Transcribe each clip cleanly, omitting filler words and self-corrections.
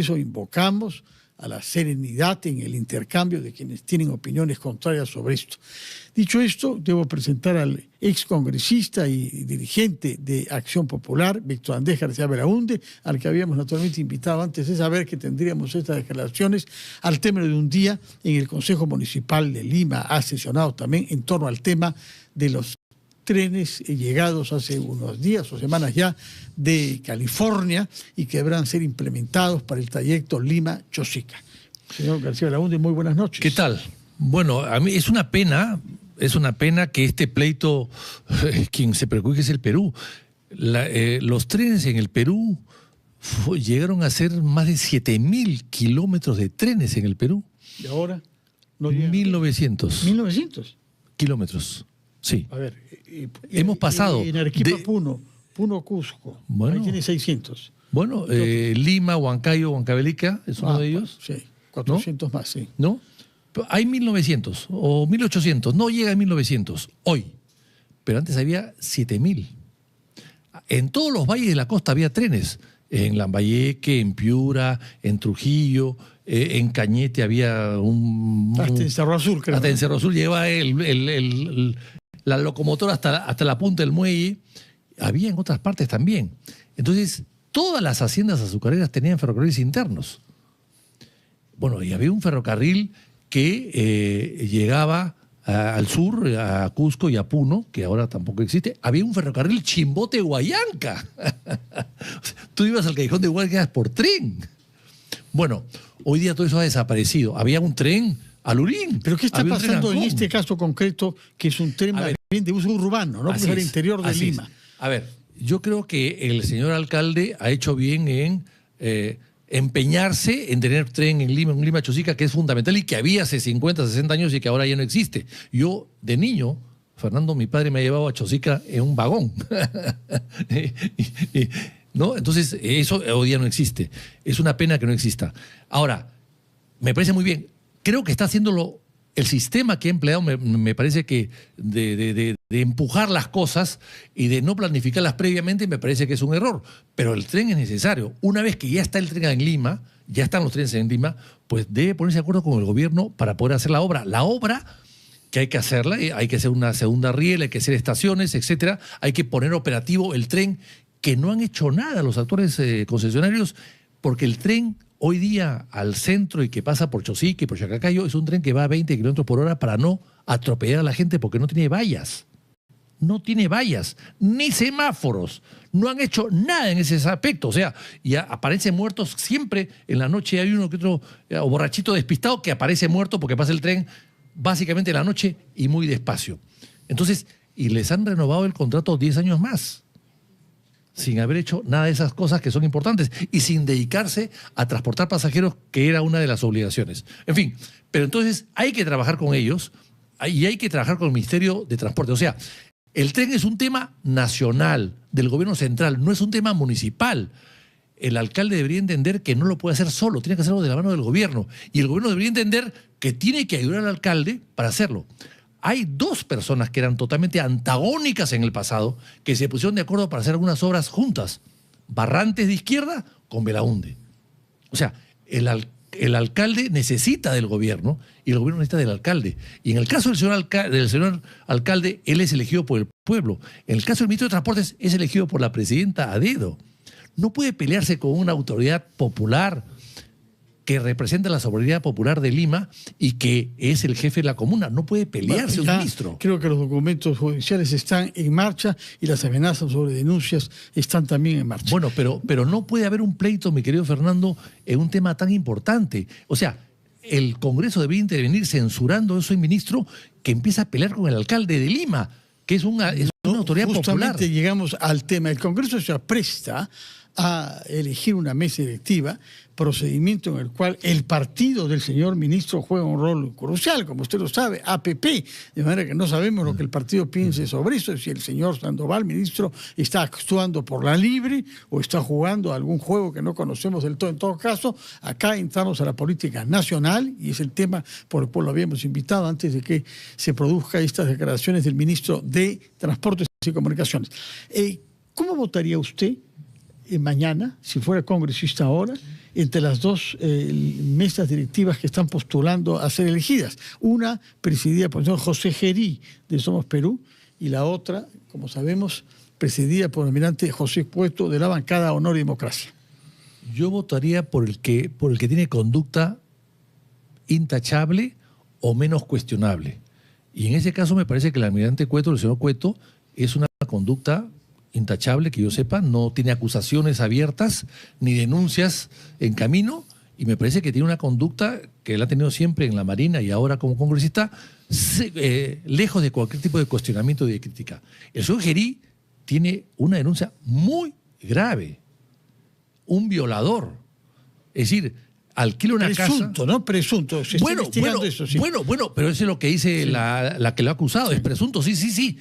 eso invocamos a la serenidad en el intercambio de quienes tienen opiniones contrarias sobre esto. Dicho esto, debo presentar al excongresista y dirigente de Acción Popular, Víctor Andrés García Belaúnde, al que habíamos naturalmente invitado antes de saber que tendríamos estas declaraciones, al término de un día en el Consejo Municipal de Lima. Ha sesionado también en torno al tema de los trenes llegados hace unos días o semanas ya de California y que deberán ser implementados para el trayecto Lima-Chosica. Señor García Belaúnde, muy buenas noches. ¿Qué tal? Bueno, a mí es una pena que este pleito, quien se preocupe es el Perú. Los trenes en el Perú llegaron a ser más de 7.000 kilómetros de trenes en el Perú. ¿Y ahora? No 1900. ¿1900? Kilómetros, sí. A ver, hemos pasado... En Arequipa, Puno, Cusco, bueno, ahí tiene 600. Bueno, Lima, Huancayo, Huancavelica, es uno de ellos. Sí, 400 más, sí. ¿No? Hay 1900 o 1800, no llega a 1900 hoy, pero antes había 7000. En todos los valles de la costa había trenes, en Lambayeque, en Piura, en Trujillo, en Cañete había hasta en Cerro Azul, creo. Hasta en Cerro Azul llevaba la locomotora hasta la punta del muelle. Había en otras partes también. Entonces, todas las haciendas azucareras tenían ferrocarriles internos. Bueno, y había un ferrocarril que llegaba al sur, a Cusco y a Puno, que ahora tampoco existe. Había un ferrocarril Chimbote-Huallanca. Tú ibas al Callejón de Huallanca por tren. Bueno, hoy día todo eso ha desaparecido. Había un tren a Lurín. ¿Pero qué está pasando en este caso concreto, que es un tren de uso urbano, no? Porque es al interior de Lima. A ver, yo creo que el señor alcalde ha hecho bien en empeñarse en tener tren en Lima Chosica, que es fundamental y que había hace 50, 60 años y que ahora ya no existe. Yo, de niño, Fernando, mi padre me ha llevado a Chosica en un vagón. ¿No? Entonces, eso hoy día no existe. Es una pena que no exista. Ahora, me parece muy bien. Creo que está haciéndolo el sistema que ha empleado, me parece que de empujar las cosas y de no planificarlas previamente, me parece que es un error. Pero el tren es necesario. Una vez que ya está el tren en Lima, ya están los trenes en Lima, pues debe ponerse de acuerdo con el gobierno para poder hacer la obra. La obra que hay que hacerla, hay que hacer una segunda riel, hay que hacer estaciones, etcétera. Hay que poner operativo el tren, que no han hecho nada los actores concesionarios, porque el tren hoy día al centro y que pasa por Chosica y por Chacacayo es un tren que va a 20 kilómetros por hora para no atropellar a la gente, porque no tiene vallas. No tiene vallas, ni semáforos. No han hecho nada en ese aspecto. O sea, y aparecen muertos siempre. En la noche hay uno que otro o borrachito despistado que aparece muerto porque pasa el tren básicamente en la noche y muy despacio. Entonces, y les han renovado el contrato 10 años más, sin haber hecho nada de esas cosas que son importantes y sin dedicarse a transportar pasajeros, que era una de las obligaciones. En fin, pero entonces hay que trabajar con ellos y hay que trabajar con el Ministerio de Transporte. O sea, el tren es un tema nacional del gobierno central, no es un tema municipal. El alcalde debería entender que no lo puede hacer solo, tiene que hacerlo de la mano del gobierno. Y el gobierno debería entender que tiene que ayudar al alcalde para hacerlo. Hay dos personas que eran totalmente antagónicas en el pasado que se pusieron de acuerdo para hacer algunas obras juntas. Barrantes de izquierda con Belaúnde. O sea, el alcalde necesita del gobierno y el gobierno necesita del alcalde. Y en el caso del señor alcalde, él es elegido por el pueblo. En el caso del ministro de Transportes, es elegido por la presidenta a dedo. No puede pelearse con una autoridad popular que representa la soberanía popular de Lima y que es el jefe de la comuna. No puede pelearse un ministro. Creo que los documentos judiciales están en marcha y las amenazas sobre denuncias están también en marcha. Bueno, pero no puede haber un pleito, mi querido Fernando, en un tema tan importante. O sea, el Congreso debería intervenir censurando a ese ministro que empieza a pelear con el alcalde de Lima, que es una autoridad popular. Justamente llegamos al tema. El Congreso se apresta a elegir una mesa directiva, procedimiento en el cual el partido del señor ministro juega un rol crucial, como usted lo sabe, APP, de manera que no sabemos lo que el partido piense sobre eso, si el señor Sandoval, ministro, está actuando por la libre o está jugando algún juego que no conocemos del todo. En todo caso, acá entramos a la política nacional y es el tema por el cual lo habíamos invitado antes de que se produzcan estas declaraciones del ministro de Transportes y Comunicaciones. ¿Cómo votaría usted mañana, si fuera congresista ahora, entre las dos mesas directivas que están postulando a ser elegidas. Una presidida por el señor José Gerí de Somos Perú y la otra, como sabemos, presidida por el almirante José Cueto de la bancada Honor y Democracia. Yo votaría por el que tiene conducta intachable o menos cuestionable. Y en ese caso me parece que el almirante Cueto, el señor Cueto, es una conducta intachable, que yo sepa, no tiene acusaciones abiertas ni denuncias en camino, y me parece que tiene una conducta que él ha tenido siempre en la Marina y ahora como congresista, lejos de cualquier tipo de cuestionamiento y de crítica. El señor Gerí tiene una denuncia muy grave, un violador, es decir, alquila una casa... Presunto, ¿no? Presunto. Se está investigando eso, sí. Bueno, pero eso es lo que dice sí. la que lo ha acusado, sí. Es presunto, sí.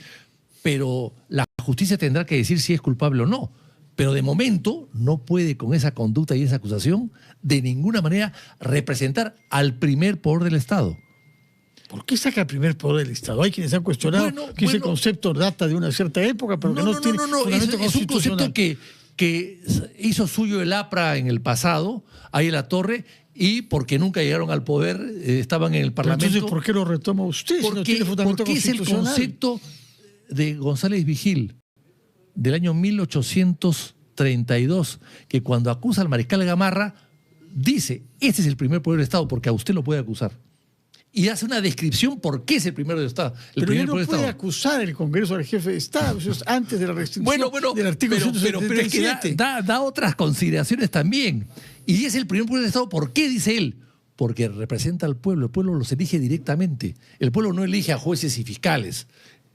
Pero la justicia tendrá que decir si es culpable o no. Pero de momento no puede con esa conducta y esa acusación de ninguna manera representar al primer poder del Estado. ¿Por qué saca el primer poder del Estado? Hay quienes han cuestionado que ese concepto data de una cierta época, pero que no tiene fundamento es un concepto que hizo suyo el APRA en el pasado, ahí en la Torre, y porque nunca llegaron al poder, estaban en el Parlamento. Pero entonces, ¿por qué lo retoma usted si no tiene fundamento constitucional? Es el concepto de González Vigil, del año 1832, que cuando acusa al mariscal Gamarra, dice, este es el primer poder del Estado, porque a usted lo puede acusar. Y hace una descripción por qué es el primero del Estado. Pero no puede acusar el Congreso al jefe de Estado, eso es antes de la restricción del artículo 177. Pero es que da otras consideraciones también. Y es el primer poder del Estado, ¿por qué dice él? Porque representa al pueblo, el pueblo los elige directamente. El pueblo no elige a jueces y fiscales.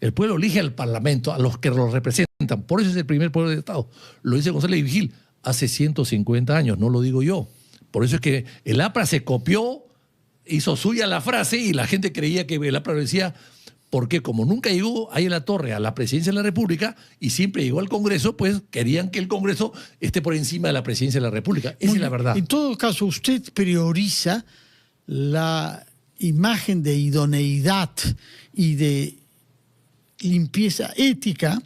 El pueblo elige al Parlamento, a los que los representan. Por eso es el primer poder del Estado. Lo dice González Vigil hace 150 años, no lo digo yo. Por eso es que el APRA se copió, hizo suya la frase y la gente creía que el APRA lo decía porque como nunca llegó ahí en la Torre a la presidencia de la República y siempre llegó al Congreso, pues querían que el Congreso esté por encima de la presidencia de la República. Esa es la verdad. En todo caso, usted prioriza la imagen de idoneidad y de limpieza ética,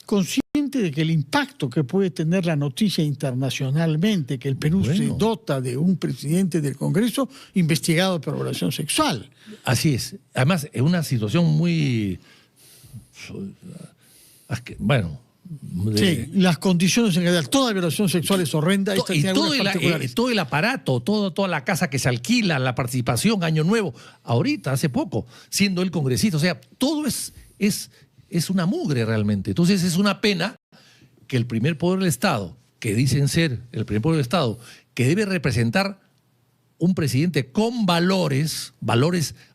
consciente de que el impacto que puede tener la noticia internacionalmente, que el Perú se dota de un presidente del Congreso investigado por violación sexual. Así es. Además, es una situación muy... Sí, las condiciones en general, toda violación sexual es horrenda. Y todo el aparato, toda la casa que se alquila, la participación, Año Nuevo, ahorita, hace poco, siendo el congresista, o sea, todo es una mugre realmente. Entonces es una pena que el primer poder del Estado, que dicen ser el primer poder del Estado, que debe representar un presidente con valores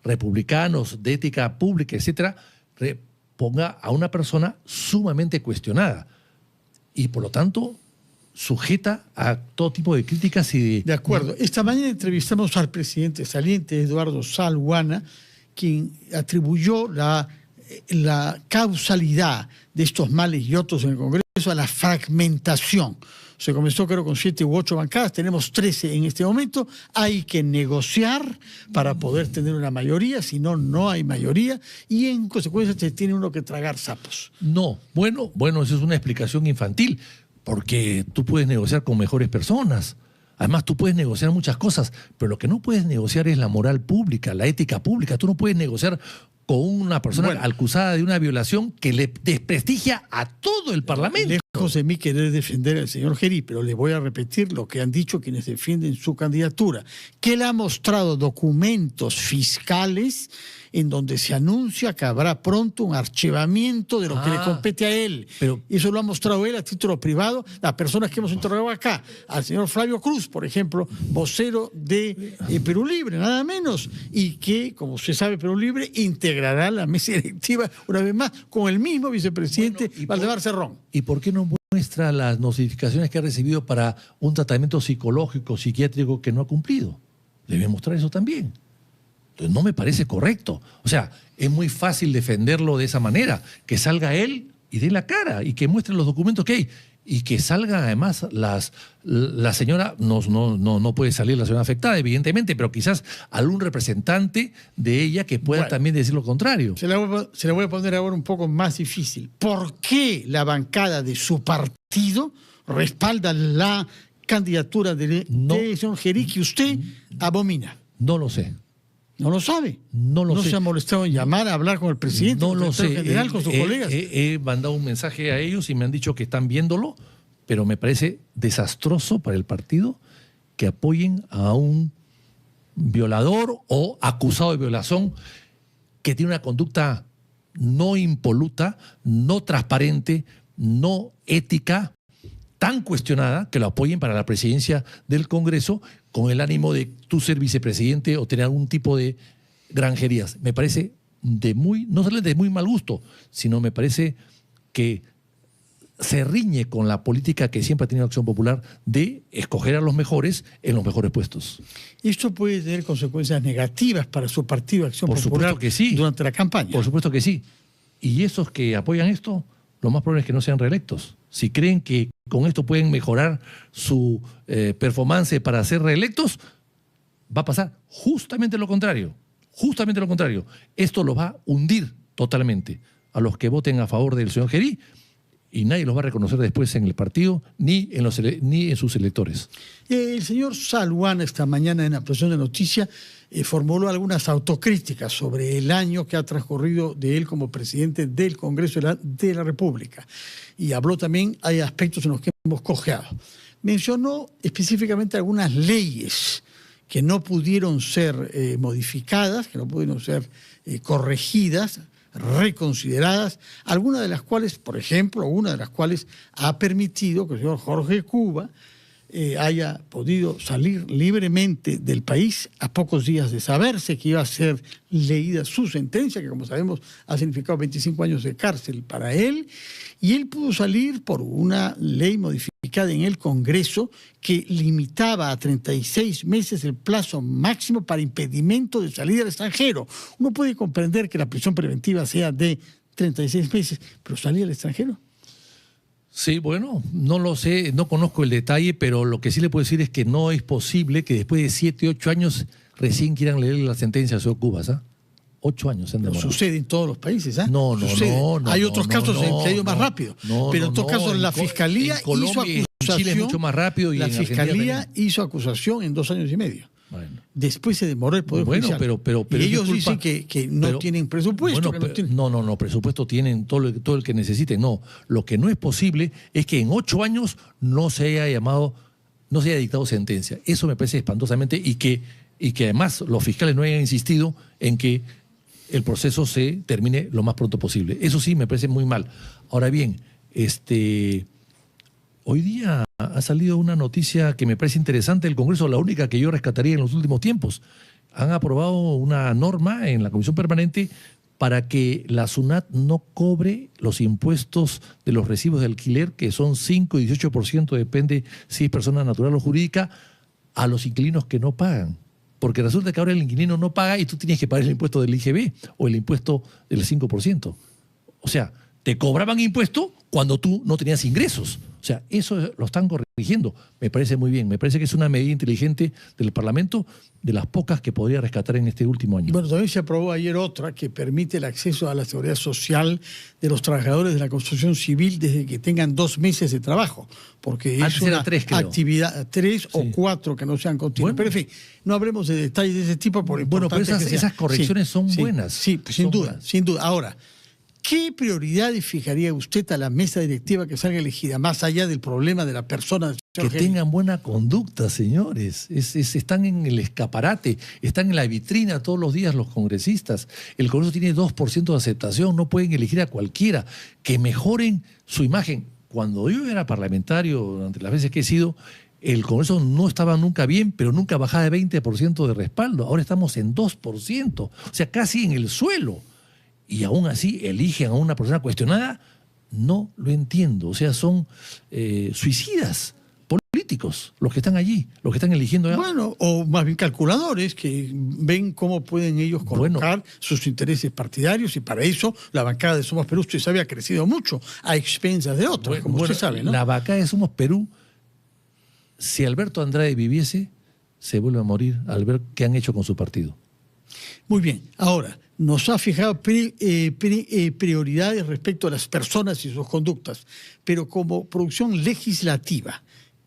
republicanos, de ética pública, etcétera, ponga a una persona sumamente cuestionada y por lo tanto sujeta a todo tipo de críticas y de acuerdo. Esta mañana entrevistamos al presidente saliente Eduardo Salguana, quien atribuyó la causalidad de estos males y otros en el Congreso a la fragmentación. Se comenzó creo con 7 u 8 bancadas, tenemos 13 en este momento. Hay que negociar para poder tener una mayoría, si no, no hay mayoría y en consecuencia se tiene uno que tragar sapos. No, bueno, eso es una explicación infantil, porque tú puedes negociar con mejores personas. Además, tú puedes negociar muchas cosas, pero lo que no puedes negociar es la moral pública, la ética pública. Tú no puedes negociar con una persona acusada de una violación que le desprestigia a todo el Parlamento. Lejos de mí querer defender al señor Gerí, pero le voy a repetir lo que han dicho quienes defienden su candidatura, que él ha mostrado documentos fiscales en donde se anuncia que habrá pronto un archivamiento de lo que le compete a él. Pero eso lo ha mostrado él a título privado, las personas que hemos interrogado acá, al señor Flavio Cruz, por ejemplo, vocero de Perú Libre, nada menos, y que, como usted sabe, Perú Libre integrará la mesa directiva una vez más con el mismo vicepresidente Valdemar Cerrón. ¿Y por qué no muestra las notificaciones que ha recibido para un tratamiento psicológico, psiquiátrico que no ha cumplido? Debe mostrar eso también. Entonces no me parece correcto. O sea, es muy fácil defenderlo de esa manera, que salga él y dé la cara y que muestre los documentos que hay. Y que salga además la señora, no puede salir la señora afectada, evidentemente, pero quizás algún representante de ella que pueda también decir lo contrario. Se la voy a poner ahora un poco más difícil. ¿Por qué la bancada de su partido respalda la candidatura del señor Gerí que usted abomina? No lo sé. ¿No lo sabe? No lo sé. ¿No se ha molestado en llamar a hablar con el presidente, no con el lo sé. secretario general, con sus colegas? He mandado un mensaje a ellos y me han dicho que están viéndolo, pero me parece desastroso para el partido que apoyen a un violador o acusado de violación que tiene una conducta no impoluta, no transparente, no ética, tan cuestionada, que lo apoyen para la presidencia del Congreso con el ánimo de tú ser vicepresidente o tener algún tipo de granjerías. Me parece no solo de muy mal gusto, sino me parece que se riñe con la política que siempre ha tenido Acción Popular de escoger a los mejores en los mejores puestos. ¿Esto puede tener consecuencias negativas para su partido Acción Por Popular supuesto que sí. durante la campaña? Por supuesto que sí. Y esos que apoyan esto, lo más probable es que no sean reelectos. Si creen que con esto pueden mejorar su performance para ser reelectos, va a pasar justamente lo contrario. Justamente lo contrario. Esto los va a hundir totalmente a los que voten a favor del señor Gerí, y nadie los va a reconocer después en el partido ni en sus electores. El señor Saluana esta mañana en la presentación de noticias formuló algunas autocríticas sobre el año que ha transcurrido de él como presidente del Congreso de la República. Y habló también, hay aspectos en los que hemos cojeado. Mencionó específicamente algunas leyes que no pudieron ser modificadas, que no pudieron ser corregidas, reconsideradas, algunas de las cuales, por ejemplo, una de las cuales ha permitido que el señor Jorge Cuba haya podido salir libremente del país a pocos días de saberse que iba a ser leída su sentencia, que como sabemos ha significado 25 años de cárcel para él, y él pudo salir por una ley modificada en el Congreso que limitaba a 36 meses el plazo máximo para impedimento de salida al extranjero. Uno puede comprender que la prisión preventiva sea de 36 meses, pero salir al extranjero. Sí, bueno, no lo sé, no conozco el detalle, pero lo que sí le puedo decir es que no es posible que después de 7, 8 años recién quieran leer la sentencia al señor Cubas, ¿ah? 8 años se han demorado. Sucede en todos los países, ¿ah? No. Hay otros casos en que ha ido más rápido. Pero en todo caso la Fiscalía hizo acusación. En Chile es mucho más rápido y la en Fiscalía hizo acusación en 2 años y medio. Bueno. Después se demoró el Poder Judicial. Pero y ellos dicen que no tienen presupuesto. No, presupuesto tienen todo el que necesiten. No, lo que no es posible es que en 8 años no se haya dictado sentencia. Eso me parece espantosamente y que además los fiscales no hayan insistido en que el proceso se termine lo más pronto posible. Eso sí me parece muy mal. Ahora bien, hoy día ha salido una noticia que me parece interesante del Congreso, la única que yo rescataría en los últimos tiempos. Han aprobado una norma en la Comisión Permanente para que la SUNAT no cobre los impuestos de los recibos de alquiler, que son 5 y 18%, depende si es persona natural o jurídica, a los inquilinos que no pagan. Porque resulta que ahora el inquilino no paga y tú tienes que pagar el impuesto del IGB o el impuesto del 5%. O sea, te cobraban impuesto cuando tú no tenías ingresos. O sea, eso lo están corrigiendo. Me parece muy bien. Me parece que es una medida inteligente del Parlamento, de las pocas que podría rescatar en este último año. Bueno, también se aprobó ayer otra que permite el acceso a la seguridad social de los trabajadores de la construcción civil desde que tengan 2 meses de trabajo. Porque antes es una era 3, creo. Actividad, 3 o 4 que no sean continuas. Bueno, pero en fin, no hablemos de detalles de ese tipo. Por bueno, pero esas correcciones son buenas. Sí, pues sin duda. Ahora, ¿qué prioridades fijaría usted a la mesa directiva que salga elegida, más allá del problema de la persona? Que tengan buena conducta, señores. Están en el escaparate, están en la vitrina todos los días los congresistas. El Congreso tiene 2% de aceptación, no pueden elegir a cualquiera. Que mejoren su imagen. Cuando yo era parlamentario, durante las veces que he sido, el Congreso no estaba nunca bien, pero nunca bajaba de 20% de respaldo. Ahora estamos en 2%, o sea, casi en el suelo. Y aún así eligen a una persona cuestionada, no lo entiendo. O sea, son suicidas políticos los que están allí, los que están eligiendo. Bueno, o más bien calculadores que ven cómo pueden ellos colocar sus intereses partidarios, y para eso la bancada de Somos Perú, usted sabe, ha crecido mucho a expensas de otros, como usted sabe, ¿no? La bancada de Somos Perú, si Alberto Andrade viviese, se vuelve a morir al ver qué han hecho con su partido. Muy bien, ahora, nos ha fijado prioridades respecto a las personas y sus conductas, pero como producción legislativa,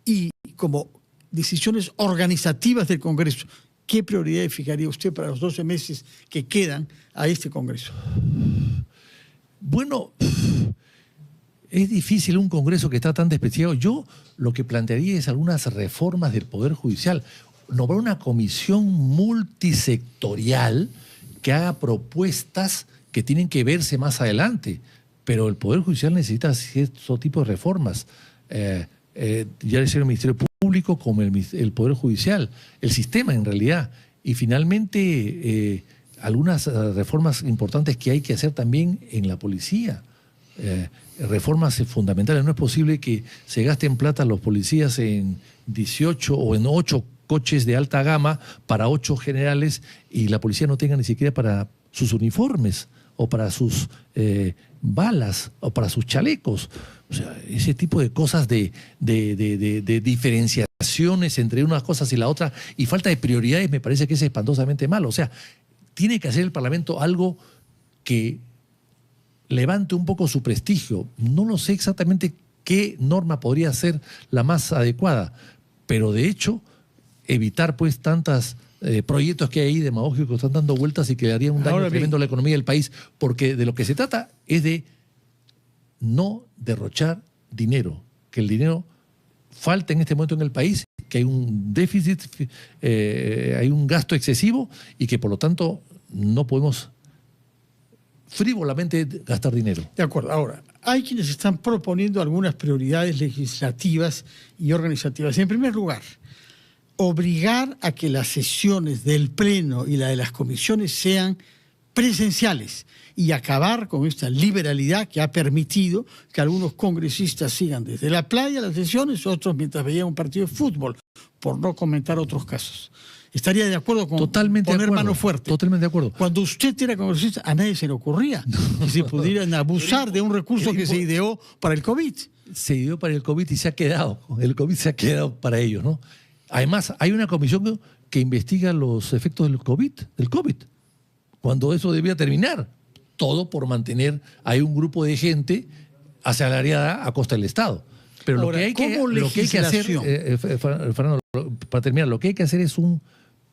y como decisiones organizativas del Congreso, ¿qué prioridades fijaría usted para los 12 meses que quedan a este Congreso? Bueno, es difícil un Congreso que está tan despreciado. Yo lo que plantearía es algunas reformas del Poder Judicial. Nombrar una comisión multisectorial que haga propuestas que tienen que verse más adelante. Pero el Poder Judicial necesita cierto tipo de reformas. Ya decía el Ministerio Público como el Poder Judicial, el sistema en realidad. Y finalmente algunas reformas importantes que hay que hacer también en la policía. Reformas fundamentales. No es posible que se gasten plata los policías en 18 o en 8 coches de alta gama para 8 generales y la policía no tenga ni siquiera para sus uniformes o para sus balas o para sus chalecos. O sea, ese tipo de cosas de diferenciaciones entre unas cosas y la otra y falta de prioridades me parece que es espantosamente malo. O sea, tiene que hacer el Parlamento algo que levante un poco su prestigio. No lo sé exactamente qué norma podría ser la más adecuada, pero de hecho evitar pues tantas proyectos que hay ahí demagógicos que están dando vueltas y que le harían un daño tremendo a la economía del país, porque de lo que se trata es de no derrochar dinero, que el dinero falta en este momento en el país, que hay un déficit, hay un gasto excesivo y que por lo tanto no podemos frívolamente gastar dinero. De acuerdo. Ahora, hay quienes están proponiendo algunas prioridades legislativas y organizativas. En primer lugar, obligar a que las sesiones del Pleno y la de las comisiones sean presenciales y acabar con esta liberalidad que ha permitido que algunos congresistas sigan desde la playa las sesiones, otros mientras veían un partido de fútbol, por no comentar otros casos. Estaría de acuerdo con poner mano fuerte. Totalmente de acuerdo. Cuando usted era congresista, a nadie se le ocurría que se pudieran abusar de un recurso que se ideó para el COVID. Se ideó para el COVID y se ha quedado. El COVID se ha quedado para ellos, ¿no? Además, hay una comisión que investiga los efectos del COVID, cuando eso debía terminar. Todo por mantener hay un grupo de gente asalariada a costa del Estado. Pero ahora, lo que hay que hacer, Fernando, para terminar, lo que hay que hacer es una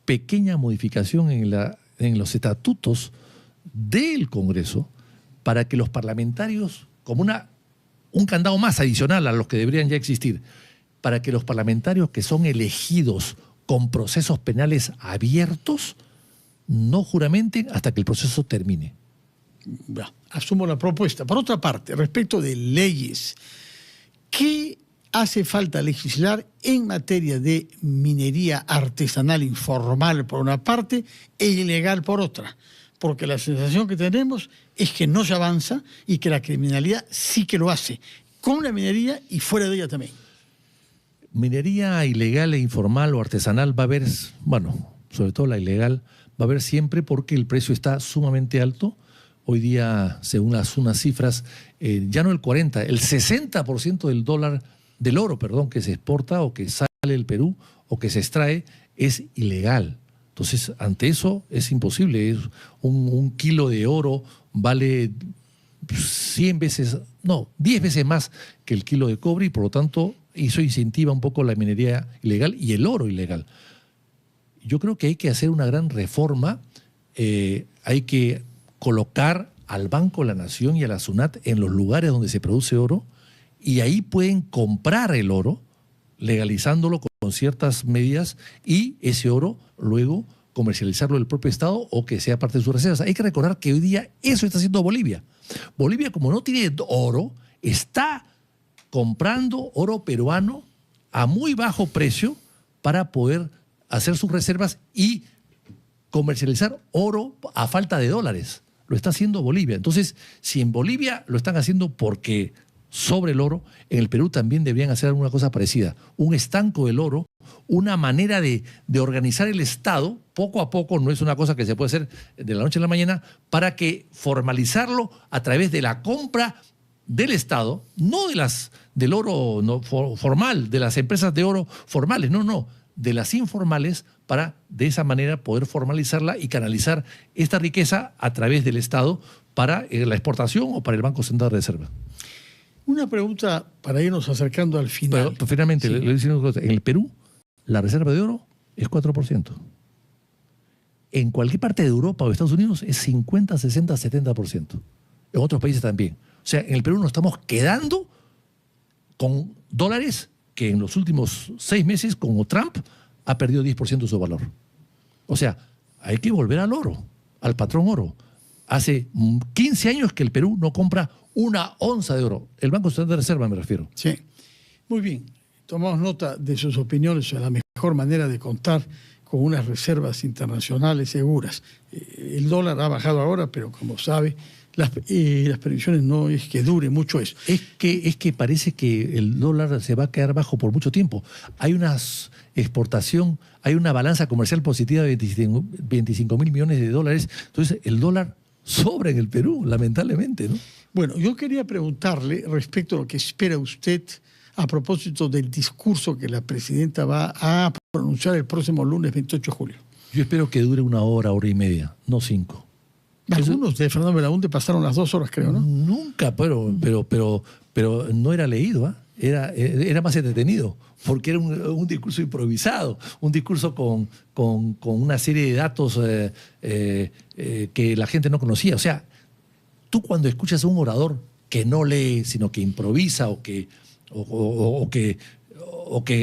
pequeña modificación en los estatutos del Congreso para que los parlamentarios, como un candado más adicional a los que deberían ya existir, para que los parlamentarios que son elegidos con procesos penales abiertos no juramenten hasta que el proceso termine. Asumo la propuesta. Por otra parte, respecto de leyes, ¿qué hace falta legislar en materia de minería artesanal informal por una parte e ilegal por otra? Porque la sensación que tenemos es que no se avanza y que la criminalidad sí que lo hace, con la minería y fuera de ella también. Minería ilegal e informal o artesanal va a haber, bueno, sobre todo la ilegal, va a haber siempre porque el precio está sumamente alto. Hoy día, según unas cifras, ya no el 40%, el 60% del oro que se exporta o que sale del Perú o que se extrae es ilegal. Entonces, ante eso es imposible. Un kilo de oro vale 10 veces más que el kilo de cobre y por lo tanto eso incentiva un poco la minería ilegal y el oro ilegal. Yo creo que hay que hacer una gran reforma, hay que colocar al Banco de la Nación y a la SUNAT en los lugares donde se produce oro y ahí pueden comprar el oro, legalizándolo con ciertas medidas y ese oro luego comercializarlo el propio Estado o que sea parte de sus reservas. Hay que recordar que hoy día eso está haciendo Bolivia. Bolivia, como no tiene oro, está comprando oro peruano a muy bajo precio para poder hacer sus reservas y comercializar oro a falta de dólares. Lo está haciendo Bolivia. Entonces, si en Bolivia lo están haciendo porque sobre el oro, en el Perú también deberían hacer alguna cosa parecida. Un estanco del oro, una manera de organizar el Estado, poco a poco, no es una cosa que se puede hacer de la noche a la mañana, para que formalizarlo a través de la compra del Estado, no del oro formal, de las empresas de oro formales, no, de las informales, para de esa manera poder formalizarla y canalizar esta riqueza a través del Estado para la exportación o para el Banco Central de Reserva. Una pregunta para irnos acercando al final. Pero finalmente, Sí. le voy a decir una cosa. En el Perú, la reserva de oro es 4%. En cualquier parte de Europa o Estados Unidos es 50, 60, 70%. En otros países también. O sea, en el Perú nos estamos quedando con dólares que en los últimos 6 meses, como Trump, ha perdido 10% de su valor. O sea, hay que volver al oro, al patrón oro. Hace 15 años que el Perú no compra una onza de oro. El Banco Central de Reserva me refiero. Sí. Muy bien. Tomamos nota de sus opiniones sobre la mejor manera de contar con unas reservas internacionales seguras. El dólar ha bajado ahora, pero como sabe, las previsiones no es que dure mucho eso. Es que parece que el dólar se va a quedar bajo por mucho tiempo. Hay una exportación, hay una balanza comercial positiva de 25 mil millones de dólares. Entonces, el dólar sobra en el Perú, lamentablemente, ¿no? Bueno, yo quería preguntarle respecto a lo que espera usted a propósito del discurso que la presidenta va a pronunciar el próximo lunes 28 de julio. Yo espero que dure 1 hora, hora y media, no 5. Algunos de Fernando Belaúnde pasaron las 2 horas, creo, ¿no? Nunca, pero no era leído, ¿ah? Era más entretenido, porque era un discurso improvisado, un discurso con una serie de datos que la gente no conocía. O sea, tú cuando escuchas a un orador que no lee, sino que improvisa o que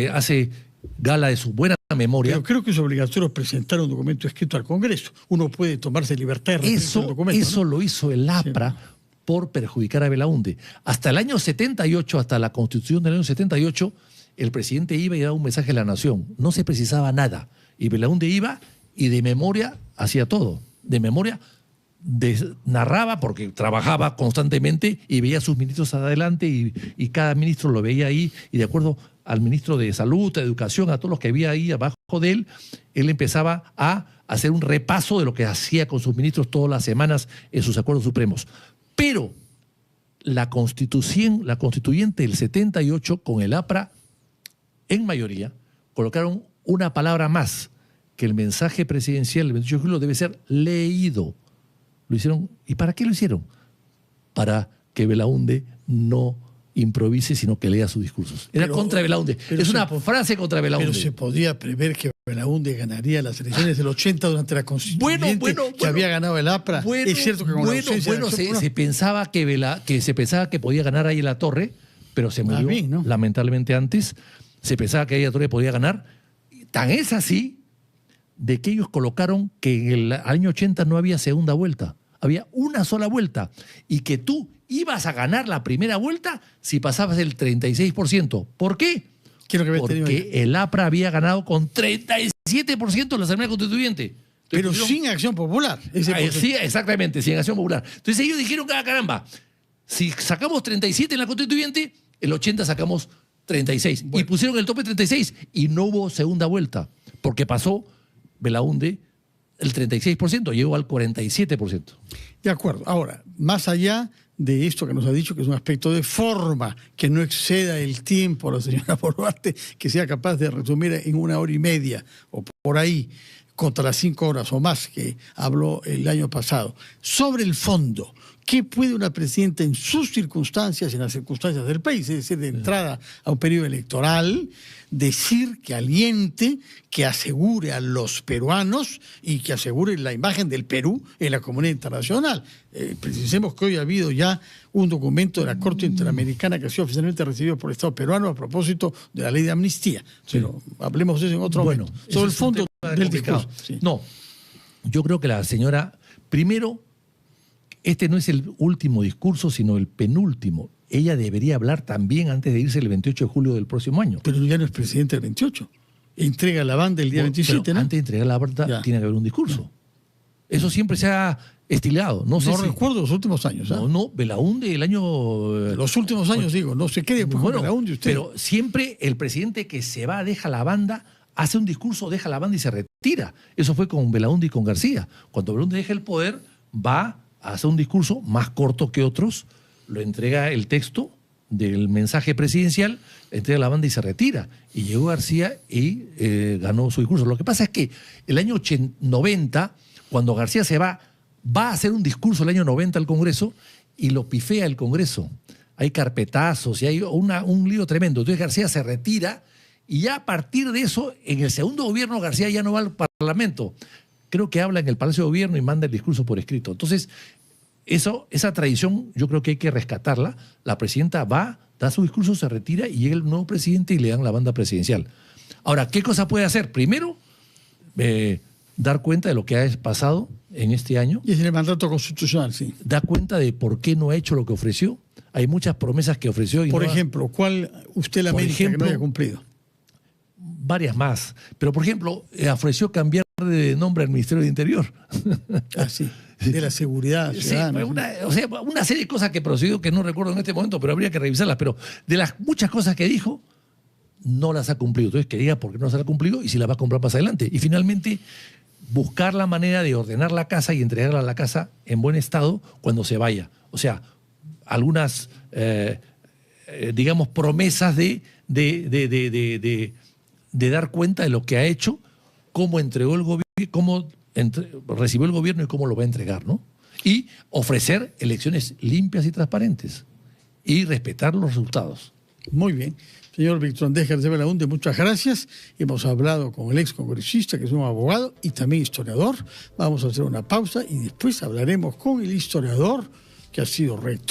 hace gala de su buena memoria. Pero creo que es obligatorio presentar un documento escrito al Congreso. Uno puede tomarse libertad de referirse al documento. Eso ¿no? lo hizo el APRA por perjudicar a Belaúnde. Hasta el año 78, hasta la Constitución del año 78, el presidente iba y daba un mensaje a la nación. No se precisaba nada. Y Belaúnde iba y de memoria hacía todo. De memoria narraba, porque trabajaba constantemente y veía a sus ministros adelante y cada ministro lo veía ahí, y de acuerdo al ministro de Salud, de Educación, a todos los que había ahí abajo de él empezaba a hacer un repaso de lo que hacía con sus ministros todas las semanas en sus acuerdos supremos. Pero la constituyente del 78 con el APRA en mayoría colocaron una palabra más, que el mensaje presidencial del 28 de julio debe ser leído. Lo hicieron. ¿Y para qué lo hicieron? Para que Belaúnde no improvise, sino que lea sus discursos. Era contra Belaúnde. Es una frase contra Belaúnde. Pero se podía prever que Belaúnde ganaría las elecciones del 80 durante la constituyente que había ganado el APRA. Es cierto que con la ausencia se pensaba que podía ganar ahí la Torre, pero se murió bien, ¿no? lamentablemente antes. Se pensaba que ahí la Torre podía ganar. Tan es así de que ellos colocaron que en el año 80 no había segunda vuelta. Había una sola vuelta, y que tú ibas a ganar la primera vuelta si pasabas el 36%. ¿Por qué? Porque el APRA había ganado con 37% en la Asamblea Constituyente. Pero sin Acción Popular. Sí, exactamente, sin Acción Popular. Entonces ellos dijeron, caramba, si sacamos 37 en la Constituyente, el 80 sacamos 36. Bueno. Y pusieron el tope 36 y no hubo segunda vuelta, porque pasó Belaúnde el 36%, llegó al 47%. De acuerdo. Ahora, más allá de esto que nos ha dicho, que es un aspecto de forma, que no exceda el tiempo, la señora Boluarte, que sea capaz de resumir en 1 hora y media o por ahí, contra las 5 horas o más que habló el año pasado. Sobre el fondo, ¿qué puede una presidenta en sus circunstancias, en las circunstancias del país, es decir, de entrada a un periodo electoral, decir, que aliente, que asegure a los peruanos y que asegure la imagen del Perú en la comunidad internacional? Precisemos que hoy ha habido ya un documento de la Corte Interamericana que ha sido oficialmente recibido por el Estado peruano a propósito de la ley de amnistía. Sí. Pero hablemos de eso en otro momento. Sobre el fondo del discurso. Sí. No, yo creo que la señora, primero, este no es el último discurso, sino el penúltimo. Ella debería hablar también antes de irse el 28 de julio del próximo año. Pero ya no es presidente el 28. Entrega la banda el día 27, ¿no? Antes de entregar la banda tiene que haber un discurso. Eso siempre se ha estilado. No recuerdo los últimos años. No, Belaúnde el año... Los últimos años, digo, no se quede con Belaúnde usted. Pero siempre el presidente que se va, deja la banda, hace un discurso, deja la banda y se retira. Eso fue con Belaúnde y con García. Cuando Belaúnde deja el poder, va a hacer un discurso más corto que otros, lo entrega el texto del mensaje presidencial, entrega la banda y se retira. Y llegó García y ganó su discurso. Lo que pasa es que el año 90, cuando García se va a hacer un discurso el año 90 al Congreso y lo pifea el Congreso. hay carpetazos y hay un lío tremendo. Entonces García se retira y ya a partir de eso, en el segundo gobierno, García ya no va al Parlamento. Creo que habla en el Palacio de Gobierno y manda el discurso por escrito. Entonces, esa tradición yo creo que hay que rescatarla. La presidenta va, da su discurso, se retira y llega el nuevo presidente y le dan la banda presidencial. Ahora, ¿qué cosa puede hacer? Primero, dar cuenta de lo que ha pasado en este año. Y es el mandato constitucional, sí. Da cuenta de por qué no ha hecho lo que ofreció. Hay muchas promesas que ofreció. Por ejemplo, ¿cuál usted lamenta que no haya cumplido? Varias más. Pero, por ejemplo, ofreció cambiar de nombre al Ministerio de Interior. Ah, sí. De la seguridad ciudadana. Sí, una serie de cosas que procedió que no recuerdo en este momento, pero habría que revisarlas. Pero de las muchas cosas que dijo, no las ha cumplido. Entonces, que diga por qué no se las ha cumplido y si las va a comprar más adelante. Y finalmente, buscar la manera de ordenar la casa y entregarla a la casa en buen estado cuando se vaya. O sea, algunas, digamos, promesas de dar cuenta de lo que ha hecho, cómo entregó el gobierno, cómo recibió el gobierno y cómo lo va a entregar, ¿no? Y ofrecer elecciones limpias y transparentes y respetar los resultados. Muy bien. Señor Víctor Andrés García Belaúnde, muchas gracias. Hemos hablado con el ex congresista, que es un abogado y también historiador. Vamos a hacer una pausa y después hablaremos con el historiador que ha sido rector